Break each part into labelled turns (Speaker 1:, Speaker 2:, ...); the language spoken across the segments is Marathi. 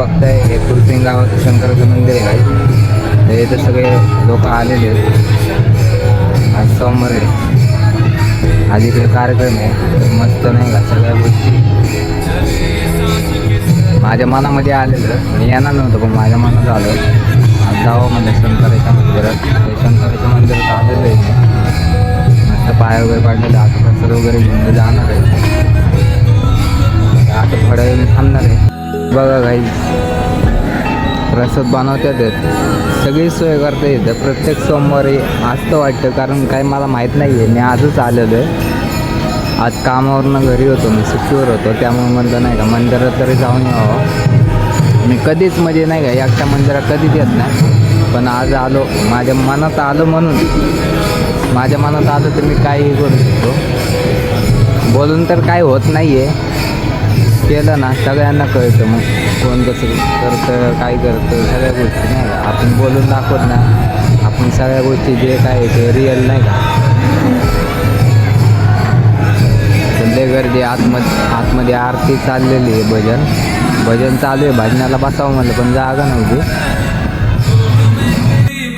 Speaker 1: बघताय हे कुलसिंग गावाचं शंकराचं मंदिर आहे काही. तर इथं सगळे लोक आलेले आहेत. आज सोमवार आहे. आज इकडे कार्यक्रम आहे. मस्त नाही का सगळ्या गोष्टी माझ्या मनामध्ये आलेलं. मी येणार नव्हतं पण माझ्या मनात आलं आज जावं म्हणजे शंकराच्या मंदिरात. ते शंकराच्या मंदिरात आलेलं आहे. मस्त पाय वगैरे पाडलेलं. आता प्रसाद वगैरे घेऊन जाणार आहे. आता थोड्या वेळ थांबणार आहे. बघा काही प्रसाद बनवतात सगळी सोय करता येतं. प्रत्येक सोमवारी असतं वाटतं कारण काही मला माहीत नाही आहे. मी आजच आलेलो आहे. आज कामावरनं घरी होतो मी सुट्टीवर होतो त्यामुळे म्हणलं नाही का मंदिरात तरी जाऊन यावं. मी कधीच म्हणजे नाही का एकट्या मंदिरात कधीच येत नाही पण आज आलो. माझ्या मनात आलं म्हणून माझ्या मनात आलं तर मी काहीही करू शकतो. बोलून तर काय होत नाही आहे. केलं ना सगळ्यांना कळतं मग कोण कसं करतं काय करतं सगळ्या गोष्टी नाही का. आपण बोलून दाखवत ना आपण सगळ्या गोष्टी जे काय ते रिअल नाही का. लय गर्दी आतमध्ये आरती चाललेली आहे. भजन चालू आहे. भजनाला बसावं म्हणलं पण जागा नव्हती.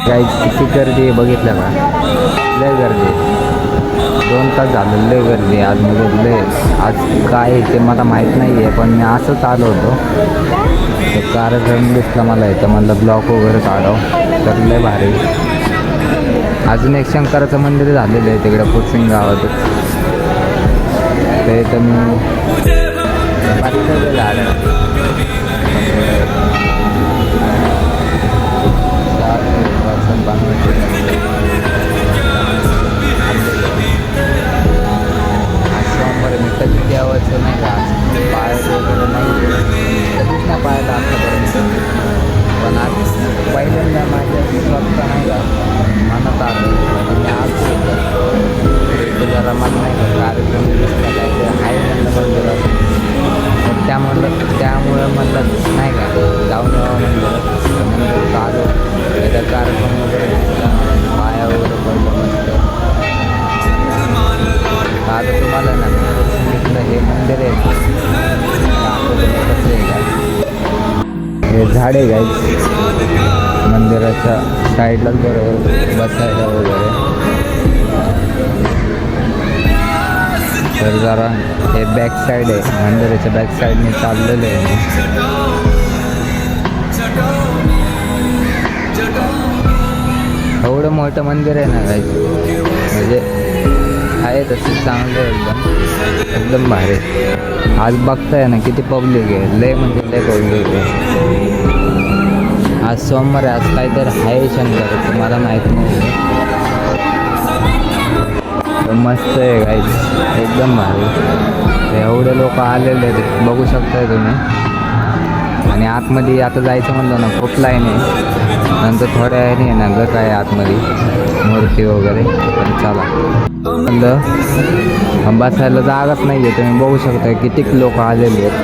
Speaker 1: काही किती गर्दी आहे बघितलं का. लय गर्दी 2 तास झालं. लय गर्दी आतमध्ये लय. आज काय ते मला माहीत नाही आहे पण मी असंच आलो होतो. तर कार्यक्रम दिसला मला इथं म्हणलं ब्लॉक वगैरे काढावं तर लय भारी. अजून एक शंकराचं मंदिर झालेलं आहे तिकडे कुलसिंग गावात. ते तर मी झालं सोमवार मी कधी द्यावायचं नाही का. पायाचं वगैरे नाही कधीच नाही पाहायला आतापर्यंत पण आज पहिल्यांदा माझ्या स्वतः नाही का मनात आलं मी आज जरा मला नाही का कार्यक्रम दिसला काय ते आहे म्हणलं मंदिरात. तर त्यामुळे म्हणलं नाही का जाऊन यावं म्हणलं. मंदिरात आलो त्याचा कार्यक्रम वगैरे दिसला पाया वगैरे पडलं मस्त. आता तुम्हाला ना सांगितलं हे मंदिर आहे कसं आहे काय. हे झाड आहे काय मंदिराच्या साईडलाच बरोबर बसायला वगैरे. तर जरा हे बॅक साईड आहे मंदिराच्या बॅक साईडने चाललेलं आहे. एवढं मोठं मंदिर आहे ना काही म्हणजे आहे तसं चांगलं आहे एकदम भारी. आज बघताय ना किती पब्लिक आहे. लय म्हणजे लय पब्लिक आहे. आज सोमवार आहे. आज काहीतरी आहे शंकराचं मला माहीत नाही. मस्त आहे गाईज एकदम भारी. एवढे लोक आलेले आहेत बघू शकताय तुम्ही. आणि आतमध्ये आता जायचं म्हणलं ना खूप लाईन आहे. नंतर थोड्या आहे ना ग काय आतमध्ये मूर्ती वगैरे. तर चला म्हणलं बसायला जागाच नाही आहे. तुम्ही बघू शकताय किती लोक आलेले आहेत.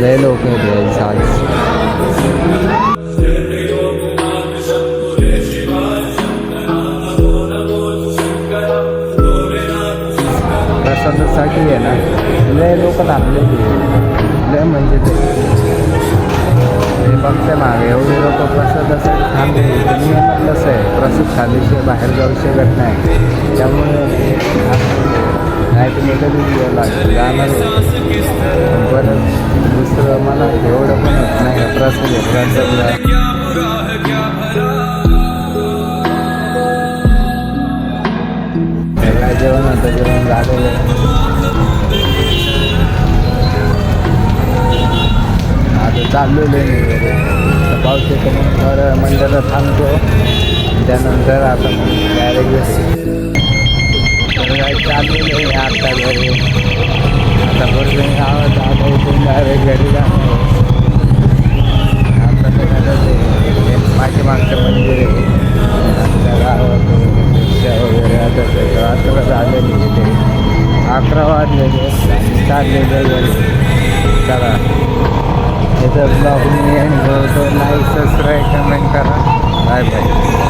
Speaker 1: लय लोक आहेत आज. प्रसादासाठी आहे ना लय लोक थांबलेली लय म्हणजे ते बघते मागे एवढे लोक प्रसादासाठी थांबले. नियम कसं आहे प्रसाद खाल्ल्याशिवाय बाहेर जाऊ शकत नाही. त्यामुळे नाही तुम्ही कधी जाणार परत दुसरं मला एवढं पण होत नाही का प्रसाद आहे. प्रसादला जेवण होतं जेवण झालेलं आता चाललेलं आहे. पाऊस येतो मग थोडं मंदिरात थांबतो त्यानंतर आता मग डायरेक्ट चाललेलं आहे. आता घरी आता बरोबर गावात आता इथून डायरेक्ट घरी जाणार. आता माझ्या मागचं मंदिर आहे आपल्या गावात वगैरे. आता झालेली ते 11 वाजलेले चाललेले घरी. चला याचा ब्लॉग मी एंड करतो. लाईक सबस्क्राईब कमेंट करा. Bye bye.